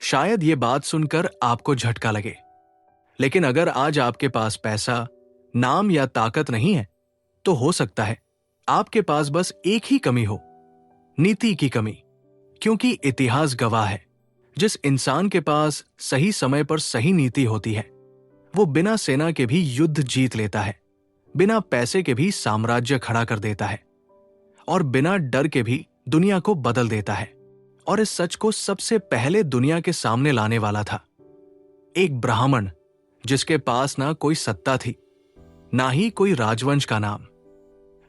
शायद ये बात सुनकर आपको झटका लगे, लेकिन अगर आज आपके पास पैसा, नाम या ताकत नहीं है, तो हो सकता है आपके पास बस एक ही कमी हो, नीति की कमी। क्योंकि इतिहास गवाह है, जिस इंसान के पास सही समय पर सही नीति होती है, वो बिना सेना के भी युद्ध जीत लेता है, बिना पैसे के भी साम्राज्य खड़ा कर देता है और बिना डर के भी दुनिया को बदल देता है। और इस सच को सबसे पहले दुनिया के सामने लाने वाला था एक ब्राह्मण, जिसके पास ना कोई सत्ता थी, ना ही कोई राजवंश का नाम,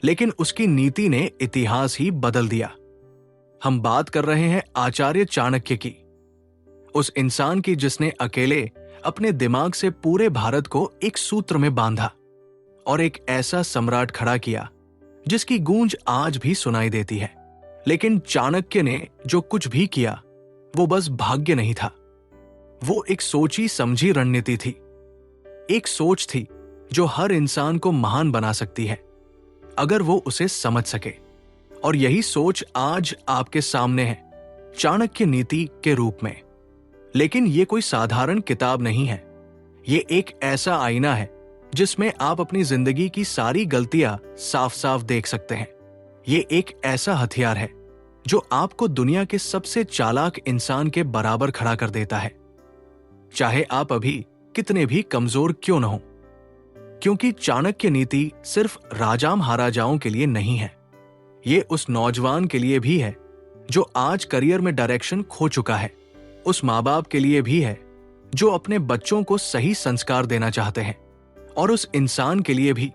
लेकिन उसकी नीति ने इतिहास ही बदल दिया। हम बात कर रहे हैं आचार्य चाणक्य की, उस इंसान की जिसने अकेले अपने दिमाग से पूरे भारत को एक सूत्र में बांधा और एक ऐसा सम्राट खड़ा किया जिसकी गूंज आज भी सुनाई देती है। लेकिन चाणक्य ने जो कुछ भी किया वो बस भाग्य नहीं था, वो एक सोची समझी रणनीति थी, एक सोच थी जो हर इंसान को महान बना सकती है अगर वो उसे समझ सके। और यही सोच आज आपके सामने है, चाणक्य नीति के रूप में। लेकिन ये कोई साधारण किताब नहीं है, ये एक ऐसा आईना है जिसमें आप अपनी जिंदगी की सारी गलतियां साफ साफ देख सकते हैं। ये एक ऐसा हथियार है जो आपको दुनिया के सबसे चालाक इंसान के बराबर खड़ा कर देता है, चाहे आप अभी कितने भी कमजोर क्यों न हो। क्योंकि चाणक्य नीति सिर्फ राजा महाराजाओं के लिए नहीं है, ये उस नौजवान के लिए भी है जो आज करियर में डायरेक्शन खो चुका है, उस माँ बाप के लिए भी है जो अपने बच्चों को सही संस्कार देना चाहते हैं, और उस इंसान के लिए भी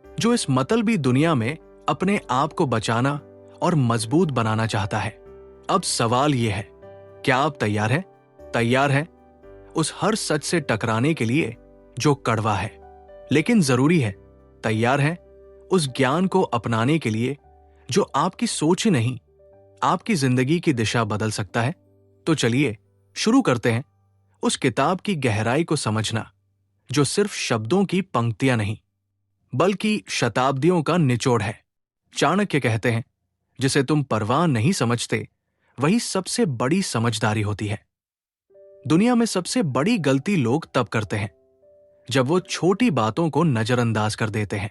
जो इस मतलबी दुनिया में अपने आप को बचाना और मजबूत बनाना चाहता है। अब सवाल यह है, क्या आप तैयार हैं? तैयार हैं उस हर सच से टकराने के लिए जो कड़वा है लेकिन जरूरी है? तैयार हैं उस ज्ञान को अपनाने के लिए जो आपकी सोच ही नहीं, आपकी जिंदगी की दिशा बदल सकता है? तो चलिए शुरू करते हैं उस किताब की गहराई को समझना, जो सिर्फ शब्दों की पंक्तियां नहीं बल्कि शताब्दियों का निचोड़ है। चाणक्य कहते हैं, जिसे तुम परवाह नहीं समझते वही सबसे बड़ी समझदारी होती है। दुनिया में सबसे बड़ी गलती लोग तब करते हैं जब वो छोटी बातों को नजरअंदाज कर देते हैं।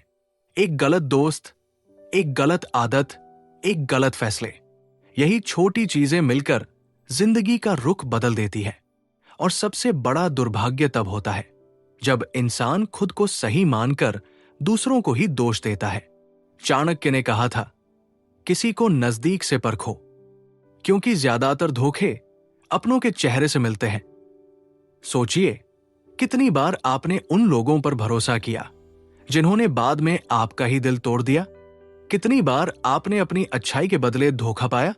एक गलत दोस्त, एक गलत आदत, एक गलत फैसले, यही छोटी चीजें मिलकर जिंदगी का रुख बदल देती है। और सबसे बड़ा दुर्भाग्य तब होता है जब इंसान खुद को सही मानकर दूसरों को ही दोष देता है। चाणक्य ने कहा था, किसी को नजदीक से परखो, क्योंकि ज्यादातर धोखे अपनों के चेहरे से मिलते हैं। सोचिए, कितनी बार आपने उन लोगों पर भरोसा किया जिन्होंने बाद में आपका ही दिल तोड़ दिया? कितनी बार आपने अपनी अच्छाई के बदले धोखा पाया?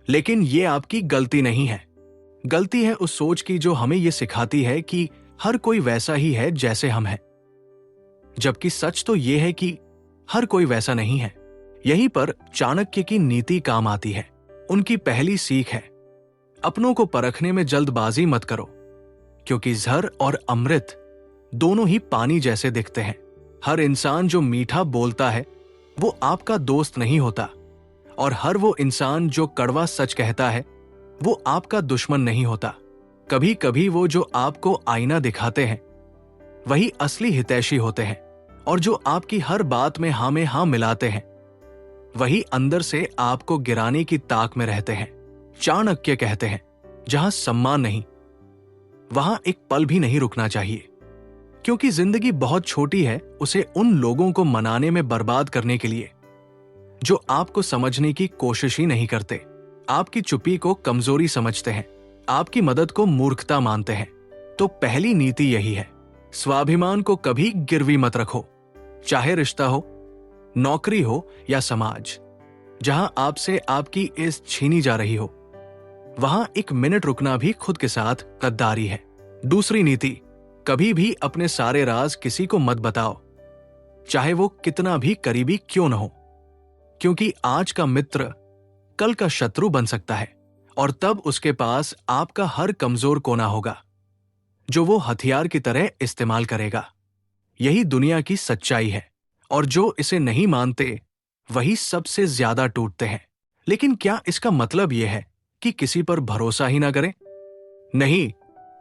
लेकिन ये आपकी गलती नहीं है, गलती है उस सोच की जो हमें यह सिखाती है कि हर कोई वैसा ही है जैसे हम हैं, जबकि सच तो यह है कि हर कोई वैसा नहीं है। यहीं पर चाणक्य की नीति काम आती है। उनकी पहली सीख है, अपनों को परखने में जल्दबाजी मत करो, क्योंकि जहर और अमृत दोनों ही पानी जैसे दिखते हैं। हर इंसान जो मीठा बोलता है वो आपका दोस्त नहीं होता, और हर वो इंसान जो कड़वा सच कहता है वो आपका दुश्मन नहीं होता। कभी कभी वो जो आपको आईना दिखाते हैं वही असली हितैषी होते हैं, और जो आपकी हर बात में हाँ मिलाते हैं वही अंदर से आपको गिराने की ताक में रहते हैं। चाणक्य कहते हैं, जहां सम्मान नहीं वहां एक पल भी नहीं रुकना चाहिए, क्योंकि जिंदगी बहुत छोटी है उसे उन लोगों को मनाने में बर्बाद करने के लिए जो आपको समझने की कोशिश ही नहीं करते, आपकी चुप्पी को कमजोरी समझते हैं, आपकी मदद को मूर्खता मानते हैं। तो पहली नीति यही है, स्वाभिमान को कभी गिरवी मत रखो, चाहे रिश्ता हो, नौकरी हो या समाज। जहां आपसे आपकी इज्जत छीनी जा रही हो वहां एक मिनट रुकना भी खुद के साथ गद्दारी है। दूसरी नीति, कभी भी अपने सारे राज किसी को मत बताओ, चाहे वो कितना भी करीबी क्यों न हो, क्योंकि आज का मित्र कल का शत्रु बन सकता है, और तब उसके पास आपका हर कमजोर कोना होगा जो वो हथियार की तरह इस्तेमाल करेगा। यही दुनिया की सच्चाई है, और जो इसे नहीं मानते वही सबसे ज्यादा टूटते हैं। लेकिन क्या इसका मतलब यह है कि किसी पर भरोसा ही ना करें? नहीं,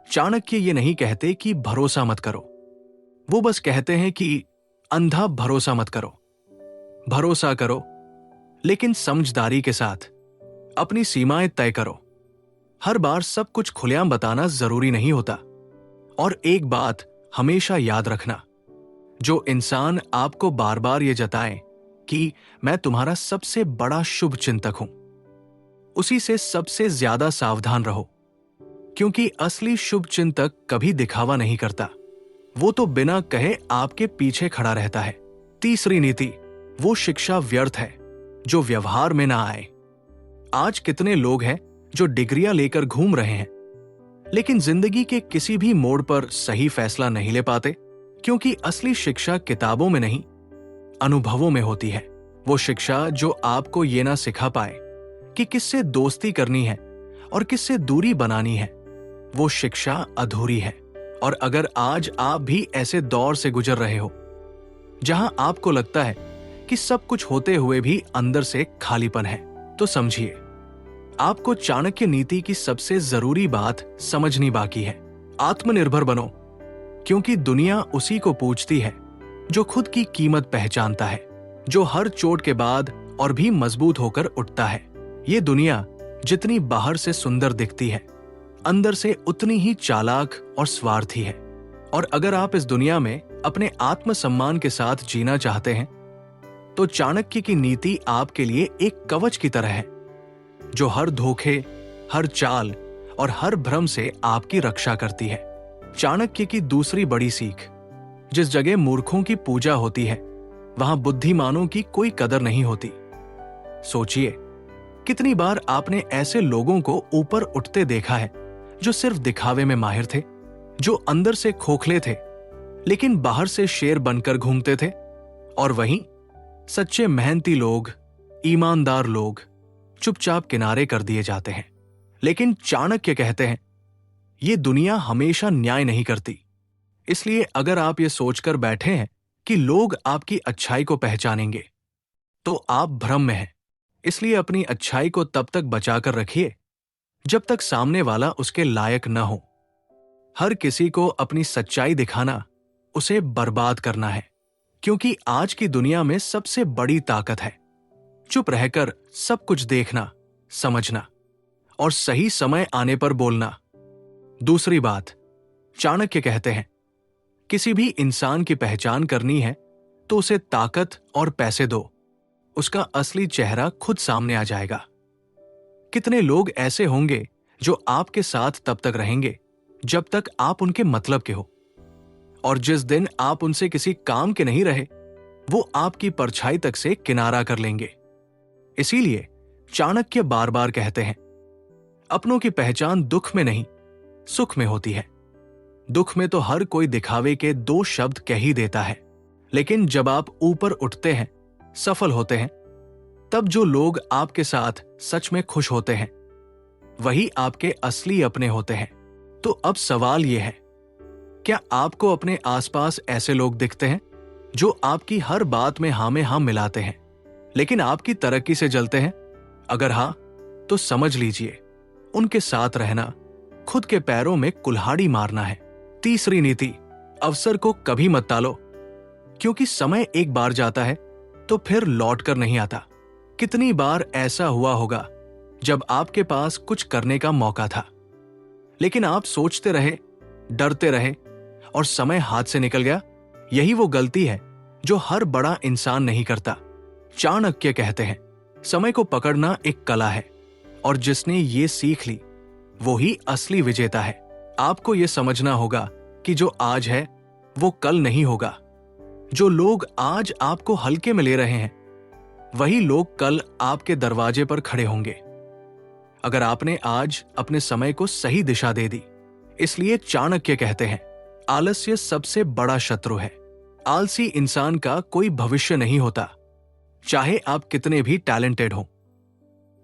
चाणक्य ये नहीं कहते कि भरोसा मत करो। वो बस कहते हैं कि अंधा भरोसा मत करो। भरोसा करो, लेकिन समझदारी के साथ। अपनी सीमाएं तय करो। हर बार सब कुछ खुलेआम बताना जरूरी नहीं होता। और एक बात हमेशा याद रखना, जो इंसान आपको बार बार ये जताए कि मैं तुम्हारा सबसे बड़ा शुभ चिंतक हूं, उसी से सबसे ज्यादा सावधान रहो, क्योंकि असली शुभ चिंतक कभी दिखावा नहीं करता। वो तो बिना कहे आपके पीछे खड़ा रहता है। तीसरी नीति, वो शिक्षा व्यर्थ है जो व्यवहार में ना आए। आज कितने लोग हैं जो डिग्रियां लेकर घूम रहे हैं, लेकिन जिंदगी के किसी भी मोड़ पर सही फैसला नहीं ले पाते, क्योंकि असली शिक्षा किताबों में नहीं, अनुभवों में होती है। वो शिक्षा जो आपको ये ना सिखा पाए कि किससे दोस्ती करनी है और किससे दूरी बनानी है, वो शिक्षा अधूरी है। और अगर आज आप भी ऐसे दौर से गुजर रहे हो जहां आपको लगता है कि सब कुछ होते हुए भी अंदर से खालीपन है, तो समझिए, आपको चाणक्य नीति की सबसे जरूरी बात समझनी बाकी है। आत्मनिर्भर बनो, क्योंकि दुनिया उसी को पूछती है जो खुद की कीमत पहचानता है, जो हर चोट के बाद और भी मजबूत होकर उठता है। ये दुनिया जितनी बाहर से सुंदर दिखती है, अंदर से उतनी ही चालाक और स्वार्थी है। और अगर आप इस दुनिया में अपने आत्मसम्मान के साथ जीना चाहते हैं, तो चाणक्य की नीति आपके लिए एक कवच की तरह है, जो हर धोखे, हर चाल और हर भ्रम से आपकी रक्षा करती है। चाणक्य की दूसरी बड़ी सीख, जिस जगह मूर्खों की पूजा होती है, वहां बुद्धिमानों की कोई कदर नहीं होती। सोचिए, कितनी बार आपने ऐसे लोगों को ऊपर उठते देखा है जो सिर्फ दिखावे में माहिर थे, जो अंदर से खोखले थे लेकिन बाहर से शेर बनकर घूमते थे। और वहीं सच्चे मेहनती लोग, ईमानदार लोग चुपचाप किनारे कर दिए जाते हैं। लेकिन चाणक्य कहते हैं, ये दुनिया हमेशा न्याय नहीं करती। इसलिए अगर आप ये सोचकर बैठे हैं कि लोग आपकी अच्छाई को पहचानेंगे, तो आप भ्रम में हैं। इसलिए अपनी अच्छाई को तब तक बचाकर रखिए जब तक सामने वाला उसके लायक न हो। हर किसी को अपनी सच्चाई दिखाना उसे बर्बाद करना है, क्योंकि आज की दुनिया में सबसे बड़ी ताकत है चुप रहकर सब कुछ देखना, समझना और सही समय आने पर बोलना। दूसरी बात, चाणक्य कहते हैं, किसी भी इंसान की पहचान करनी है तो उसे ताकत और पैसे दो, उसका असली चेहरा खुद सामने आ जाएगा। कितने लोग ऐसे होंगे जो आपके साथ तब तक रहेंगे जब तक आप उनके मतलब के हो, और जिस दिन आप उनसे किसी काम के नहीं रहे, वो आपकी परछाई तक से किनारा कर लेंगे। इसीलिए चाणक्य बार बार कहते हैं, अपनों की पहचान दुख में नहीं, सुख में होती है। दुख में तो हर कोई दिखावे के दो शब्द कह ही देता है, लेकिन जब आप ऊपर उठते हैं, सफल होते हैं, तब जो लोग आपके साथ सच में खुश होते हैं, वही आपके असली अपने होते हैं। तो अब सवाल यह है, क्या आपको अपने आसपास ऐसे लोग दिखते हैं जो आपकी हर बात में हाँ में हाँ मिलाते हैं, लेकिन आपकी तरक्की से जलते हैं? अगर हाँ, तो समझ लीजिए, उनके साथ रहना खुद के पैरों में कुल्हाड़ी मारना है। तीसरी नीति, अवसर को कभी मत टालो, क्योंकि समय एक बार जाता है तो फिर लौट कर नहीं आता। कितनी बार ऐसा हुआ होगा जब आपके पास कुछ करने का मौका था, लेकिन आप सोचते रहे, डरते रहे और समय हाथ से निकल गया। यही वो गलती है जो हर बड़ा इंसान नहीं करता। चाणक्य कहते हैं, समय को पकड़ना एक कला है, और जिसने ये सीख ली वो ही असली विजेता है। आपको ये समझना होगा कि जो आज है वो कल नहीं होगा। जो लोग आज आपको हल्के में ले रहे हैं, वही लोग कल आपके दरवाजे पर खड़े होंगे। अगर आपने आज अपने समय को सही दिशा दे दी। इसलिए चाणक्य कहते हैं, आलस्य सबसे बड़ा शत्रु है। आलसी इंसान का कोई भविष्य नहीं होता, चाहे आप कितने भी टैलेंटेड हो।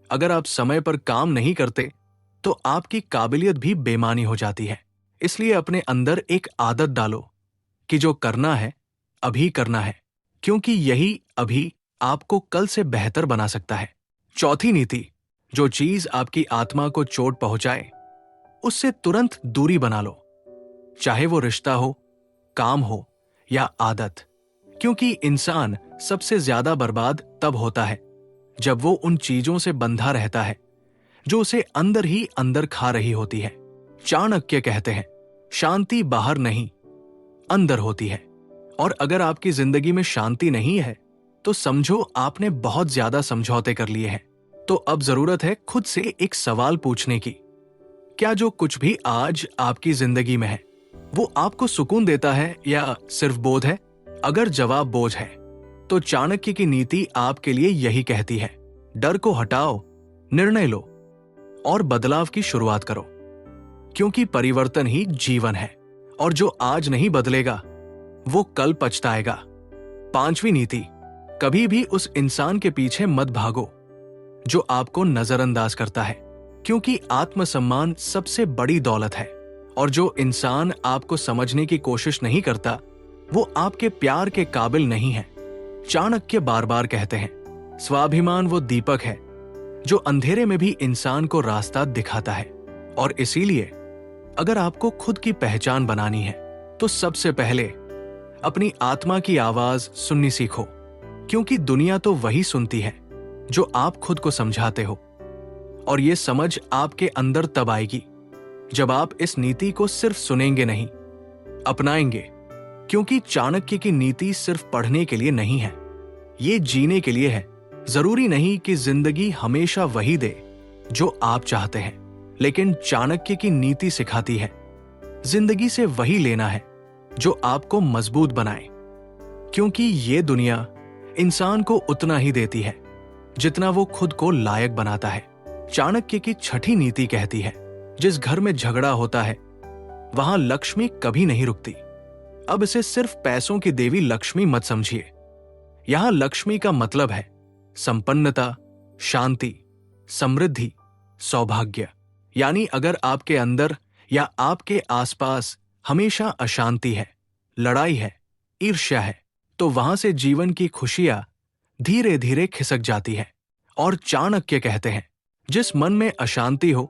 अगर आप समय पर काम नहीं करते तो आपकी काबिलियत भी बेमानी हो जाती है। इसलिए अपने अंदर एक आदत डालो कि जो करना है अभी करना है, क्योंकि यही अभी आपको कल से बेहतर बना सकता है। चौथी नीति, जो चीज आपकी आत्मा को चोट पहुंचाए उससे तुरंत दूरी बना लो, चाहे वो रिश्ता हो, काम हो या आदत। क्योंकि इंसान सबसे ज्यादा बर्बाद तब होता है जब वो उन चीजों से बंधा रहता है जो उसे अंदर ही अंदर खा रही होती है। चाणक्य कहते हैं, शांति बाहर नहीं, अंदर होती है। और अगर आपकी जिंदगी में शांति नहीं है तो समझो आपने बहुत ज्यादा समझौते कर लिए हैं। तो अब जरूरत है खुद से एक सवाल पूछने की, क्या जो कुछ भी आज आपकी जिंदगी में है वो आपको सुकून देता है या सिर्फ बोझ है? अगर जवाब बोझ है तो चाणक्य की नीति आपके लिए यही कहती है, डर को हटाओ, निर्णय लो और बदलाव की शुरुआत करो। क्योंकि परिवर्तन ही जीवन है और जो आज नहीं बदलेगा वो कल पछताएगा। पांचवी नीति, कभी भी उस इंसान के पीछे मत भागो जो आपको नजरअंदाज करता है, क्योंकि आत्मसम्मान सबसे बड़ी दौलत है। और जो इंसान आपको समझने की कोशिश नहीं करता वो आपके प्यार के काबिल नहीं है। चाणक्य बार बार कहते हैं, स्वाभिमान वो दीपक है जो अंधेरे में भी इंसान को रास्ता दिखाता है। और इसीलिए अगर आपको खुद की पहचान बनानी है तो सबसे पहले अपनी आत्मा की आवाज सुननी सीखो, क्योंकि दुनिया तो वही सुनती है जो आप खुद को समझाते हो। और ये समझ आपके अंदर तब आएगी जब आप इस नीति को सिर्फ सुनेंगे नहीं, अपनाएंगे। क्योंकि चाणक्य की नीति सिर्फ पढ़ने के लिए नहीं है, ये जीने के लिए है। जरूरी नहीं कि जिंदगी हमेशा वही दे जो आप चाहते हैं, लेकिन चाणक्य की नीति सिखाती है जिंदगी से वही लेना है जो आपको मजबूत बनाए। क्योंकि ये दुनिया इंसान को उतना ही देती है जितना वो खुद को लायक बनाता है। चाणक्य की छठी नीति कहती है, जिस घर में झगड़ा होता है वहां लक्ष्मी कभी नहीं रुकती। अब इसे सिर्फ पैसों की देवी लक्ष्मी मत समझिए। यहां लक्ष्मी का मतलब है संपन्नता, शांति, समृद्धि, सौभाग्य। यानी अगर आपके अंदर या आपके आसपास हमेशा अशांति है, लड़ाई है, ईर्ष्या है, तो वहां से जीवन की खुशियां धीरे धीरे खिसक जाती है। और चाणक्य कहते हैं, जिस मन में अशांति हो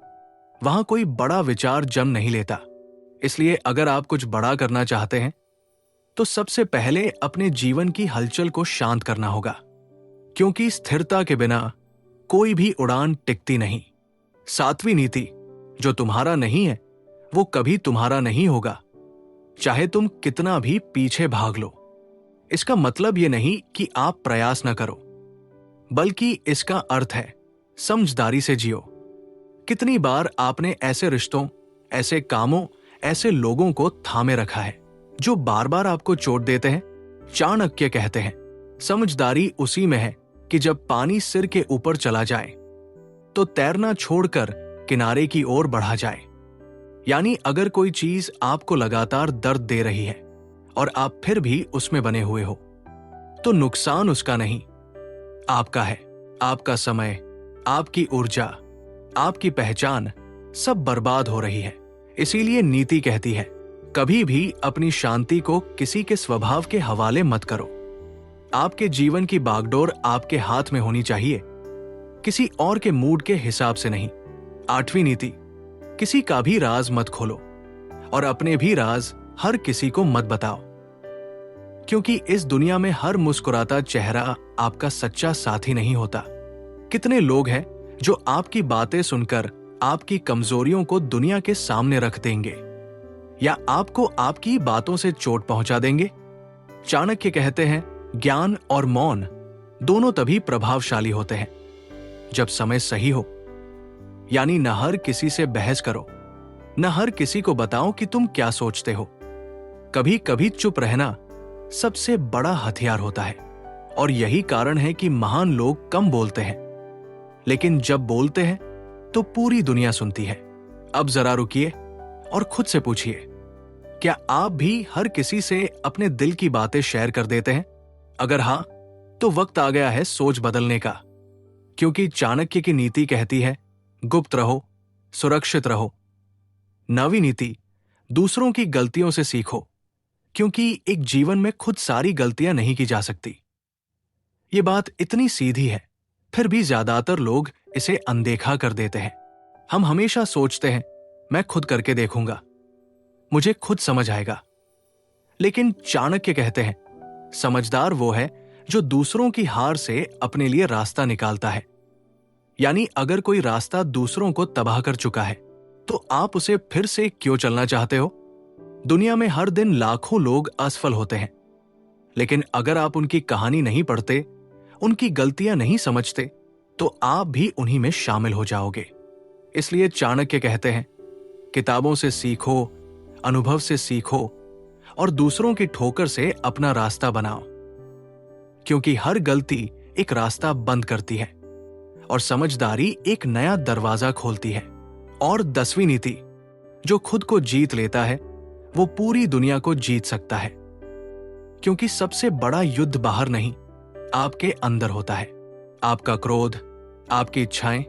वहां कोई बड़ा विचार जन्म नहीं लेता। इसलिए अगर आप कुछ बड़ा करना चाहते हैं तो सबसे पहले अपने जीवन की हलचल को शांत करना होगा, क्योंकि स्थिरता के बिना कोई भी उड़ान टिकती नहीं। सातवीं नीति, जो तुम्हारा नहीं है वो कभी तुम्हारा नहीं होगा, चाहे तुम कितना भी पीछे भाग लो। इसका मतलब ये नहीं कि आप प्रयास न करो, बल्कि इसका अर्थ है समझदारी से जियो। कितनी बार आपने ऐसे रिश्तों, ऐसे कामों, ऐसे लोगों को थामे रखा है जो बार बार आपको चोट देते हैं? चाणक्य कहते हैं, समझदारी उसी में है कि जब पानी सिर के ऊपर चला जाए तो तैरना छोड़कर किनारे की ओर बढ़ा जाए। यानी अगर कोई चीज आपको लगातार दर्द दे रही है और आप फिर भी उसमें बने हुए हो तो नुकसान उसका नहीं, आपका है। आपका समय, आपकी ऊर्जा, आपकी पहचान सब बर्बाद हो रही है। इसीलिए नीति कहती है, कभी भी अपनी शांति को किसी के स्वभाव के हवाले मत करो। आपके जीवन की बागडोर आपके हाथ में होनी चाहिए, किसी और के मूड के हिसाब से नहीं। आठवीं नीति, किसी का भी राज मत खोलो और अपने भी राज हर किसी को मत बताओ, क्योंकि इस दुनिया में हर मुस्कुराता चेहरा आपका सच्चा साथी नहीं होता। कितने लोग हैं जो आपकी बातें सुनकर आपकी कमजोरियों को दुनिया के सामने रख देंगे या आपको आपकी बातों से चोट पहुंचा देंगे। चाणक्य कहते हैं, ज्ञान और मौन दोनों तभी प्रभावशाली होते हैं जब समय सही हो। यानी न हर किसी से बहस करो, न हर किसी को बताओ कि तुम क्या सोचते हो। कभी कभी चुप रहना सबसे बड़ा हथियार होता है। और यही कारण है कि महान लोग कम बोलते हैं, लेकिन जब बोलते हैं तो पूरी दुनिया सुनती है। अब जरा रुकिए और खुद से पूछिए, क्या आप भी हर किसी से अपने दिल की बातें शेयर कर देते हैं? अगर हां, तो वक्त आ गया है सोच बदलने का। क्योंकि चाणक्य की नीति कहती है, गुप्त रहो, सुरक्षित रहो। नवीं नीति, दूसरों की गलतियों से सीखो, क्योंकि एक जीवन में खुद सारी गलतियां नहीं की जा सकती। ये बात इतनी सीधी है, फिर भी ज्यादातर लोग इसे अनदेखा कर देते हैं। हम हमेशा सोचते हैं मैं खुद करके देखूंगा, मुझे खुद समझ आएगा। लेकिन चाणक्य कहते हैं, समझदार वो है जो दूसरों की हार से अपने लिए रास्ता निकालता है। यानी अगर कोई रास्ता दूसरों को तबाह कर चुका है तो आप उसे फिर से क्यों चलना चाहते हो? दुनिया में हर दिन लाखों लोग असफल होते हैं, लेकिन अगर आप उनकी कहानी नहीं पढ़ते, उनकी गलतियां नहीं समझते, तो आप भी उन्हीं में शामिल हो जाओगे। इसलिए चाणक्य कहते हैं, किताबों से सीखो, अनुभव से सीखो और दूसरों की ठोकर से अपना रास्ता बनाओ, क्योंकि हर गलती एक रास्ता बंद करती है और समझदारी एक नया दरवाजा खोलती है। और 10वीं नीति, जो खुद को जीत लेता है वो पूरी दुनिया को जीत सकता है, क्योंकि सबसे बड़ा युद्ध बाहर नहीं, आपके अंदर होता है। आपका क्रोध, आपकी इच्छाएं,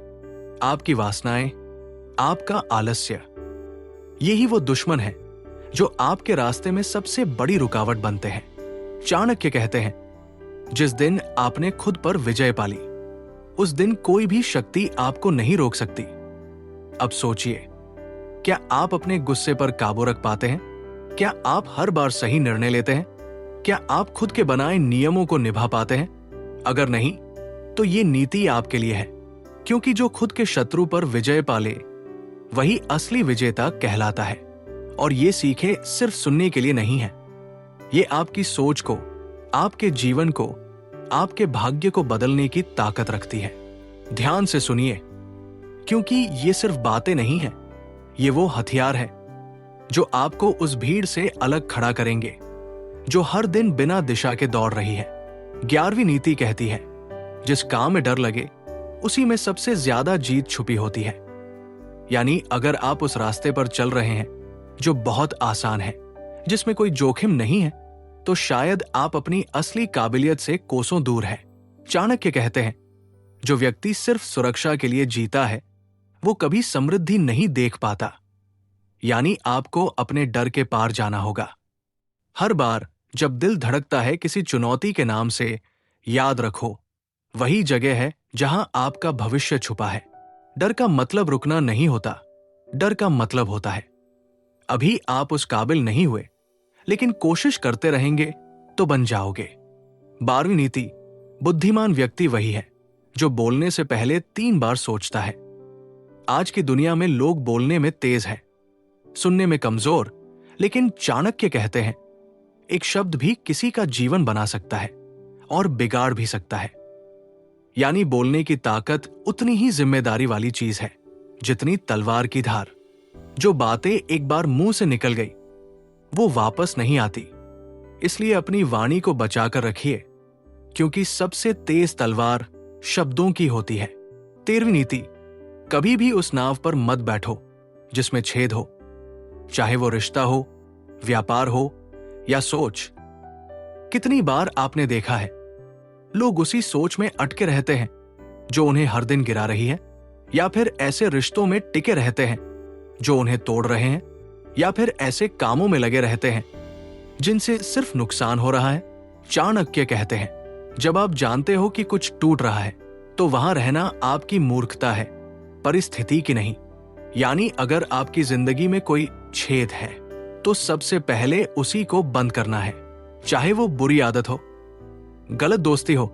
आपकी वासनाएं, आपका आलस्य, यही वो दुश्मन है जो आपके रास्ते में सबसे बड़ी रुकावट बनते हैं। चाणक्य कहते हैं, जिस दिन आपने खुद पर विजय पाली, उस दिन कोई भी शक्ति आपको नहीं रोक सकती। अब सोचिए, क्या आप अपने गुस्से पर काबू रख पाते हैं? क्या आप हर बार सही निर्णय लेते हैं? क्या आप खुद के बनाए नियमों को निभा पाते हैं? अगर नहीं, तो ये नीति आपके लिए है, क्योंकि जो खुद के शत्रु पर विजय पाले वही असली विजेता कहलाता है। और ये सीखे सिर्फ सुनने के लिए नहीं है, ये आपकी सोच को, आपके जीवन को, आपके भाग्य को बदलने की ताकत रखती है। ध्यान से सुनिए, क्योंकि ये सिर्फ बातें नहीं हैं, ये वो हथियार है जो आपको उस भीड़ से अलग खड़ा करेंगे जो हर दिन बिना दिशा के दौड़ रही है। 11वीं नीति कहती है, जिस काम में डर लगे उसी में सबसे ज्यादा जीत छुपी होती है। यानी अगर आप उस रास्ते पर चल रहे हैं जो बहुत आसान है, जिसमें कोई जोखिम नहीं है, तो शायद आप अपनी असली काबिलियत से कोसों दूर हैं। चाणक्य कहते हैं, जो व्यक्ति सिर्फ सुरक्षा के लिए जीता है वो कभी समृद्धि नहीं देख पाता। यानी आपको अपने डर के पार जाना होगा। हर बार जब दिल धड़कता है किसी चुनौती के नाम से, याद रखो, वही जगह है जहां आपका भविष्य छुपा है। डर का मतलब रुकना नहीं होता, डर का मतलब होता है अभी आप उस काबिल नहीं हुए, लेकिन कोशिश करते रहेंगे तो बन जाओगे। 12वीं नीति, बुद्धिमान व्यक्ति वही है जो बोलने से पहले 3 बार सोचता है। आज की दुनिया में लोग बोलने में तेज हैं, सुनने में कमजोर, लेकिन चाणक्य कहते हैं, एक शब्द भी किसी का जीवन बना सकता है और बिगाड़ भी सकता है। यानी बोलने की ताकत उतनी ही जिम्मेदारी वाली चीज है जितनी तलवार की धार। जो बातें एक बार मुंह से निकल गई वो वापस नहीं आती, इसलिए अपनी वाणी को बचाकर रखिए, क्योंकि सबसे तेज तलवार शब्दों की होती है। 13वीं नीति, कभी भी उस नाव पर मत बैठो जिसमें छेद हो, चाहे वो रिश्ता हो, व्यापार हो या सोच। कितनी बार आपने देखा है लोग उसी सोच में अटके रहते हैं जो उन्हें हर दिन गिरा रही है, या फिर ऐसे रिश्तों में टिके रहते हैं जो उन्हें तोड़ रहे हैं, या फिर ऐसे कामों में लगे रहते हैं जिनसे सिर्फ नुकसान हो रहा है। चाणक्य कहते हैं, जब आप जानते हो कि कुछ टूट रहा है तो वहां रहना आपकी मूर्खता है, परिस्थिति की नहीं। यानी अगर आपकी जिंदगी में कोई छेद है तो सबसे पहले उसी को बंद करना है, चाहे वो बुरी आदत हो, गलत दोस्ती हो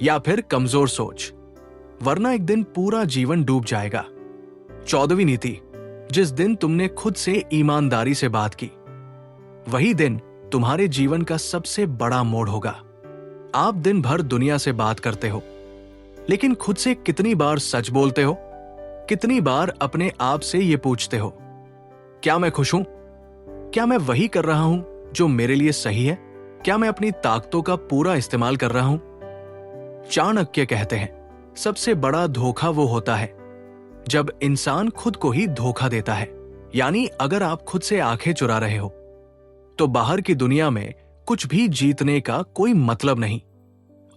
या फिर कमजोर सोच, वरना एक दिन पूरा जीवन डूब जाएगा। 14वीं नीति, जिस दिन तुमने खुद से ईमानदारी से बात की वही दिन तुम्हारे जीवन का सबसे बड़ा मोड़ होगा। आप दिन भर दुनिया से बात करते हो, लेकिन खुद से कितनी बार सच बोलते हो? कितनी बार अपने आप से ये पूछते हो, क्या मैं खुश हूं? क्या मैं वही कर रहा हूं जो मेरे लिए सही है? क्या मैं अपनी ताकतों का पूरा इस्तेमाल कर रहा हूं? चाणक्य कहते हैं, सबसे बड़ा धोखा वो होता है जब इंसान खुद को ही धोखा देता है। यानी अगर आप खुद से आंखें चुरा रहे हो तो बाहर की दुनिया में कुछ भी जीतने का कोई मतलब नहीं।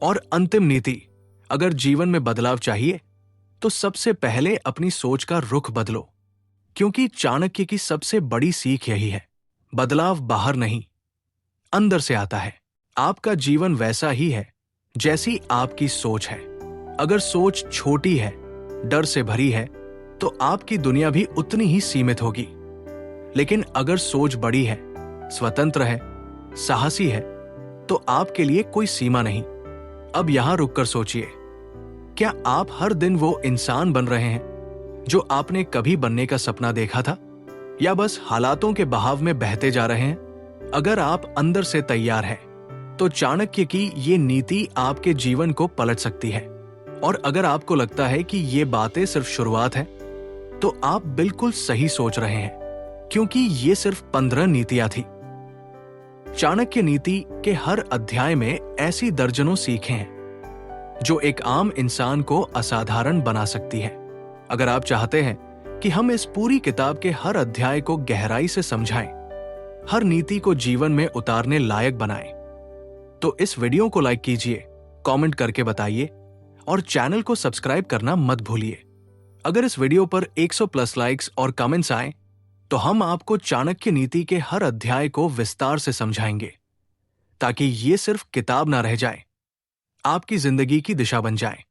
और अंतिम नीति, अगर जीवन में बदलाव चाहिए तो सबसे पहले अपनी सोच का रुख बदलो, क्योंकि चाणक्य की सबसे बड़ी सीख यही है, बदलाव बाहर नहीं अंदर से आता है। आपका जीवन वैसा ही है जैसी आपकी सोच है। अगर सोच छोटी है, डर से भरी है, तो आपकी दुनिया भी उतनी ही सीमित होगी। लेकिन अगर सोच बड़ी है, स्वतंत्र है, साहसी है, तो आपके लिए कोई सीमा नहीं। अब यहां रुककर सोचिए, क्या आप हर दिन वो इंसान बन रहे हैं जो आपने कभी बनने का सपना देखा था, या बस हालातों के बहाव में बहते जा रहे हैं? अगर आप अंदर से तैयार हैं, तो चाणक्य की ये नीति आपके जीवन को पलट सकती है। और अगर आपको लगता है कि ये बातें सिर्फ शुरुआत है, तो आप बिल्कुल सही सोच रहे हैं, क्योंकि ये सिर्फ 15 नीतियां थी। चाणक्य नीति के हर अध्याय में ऐसी दर्जनों सीखें हैं जो एक आम इंसान को असाधारण बना सकती है। अगर आप चाहते हैं कि हम इस पूरी किताब के हर अध्याय को गहराई से समझाएं, हर नीति को जीवन में उतारने लायक बनाएं, तो इस वीडियो को लाइक कीजिए, कमेंट करके बताइए और चैनल को सब्सक्राइब करना मत भूलिए। अगर इस वीडियो पर 100 प्लस लाइक्स और कमेंट्स आए, तो हम आपको चाणक्य नीति के हर अध्याय को विस्तार से समझाएंगे, ताकि ये सिर्फ किताब ना रह जाए, आपकी जिंदगी की दिशा बन जाए।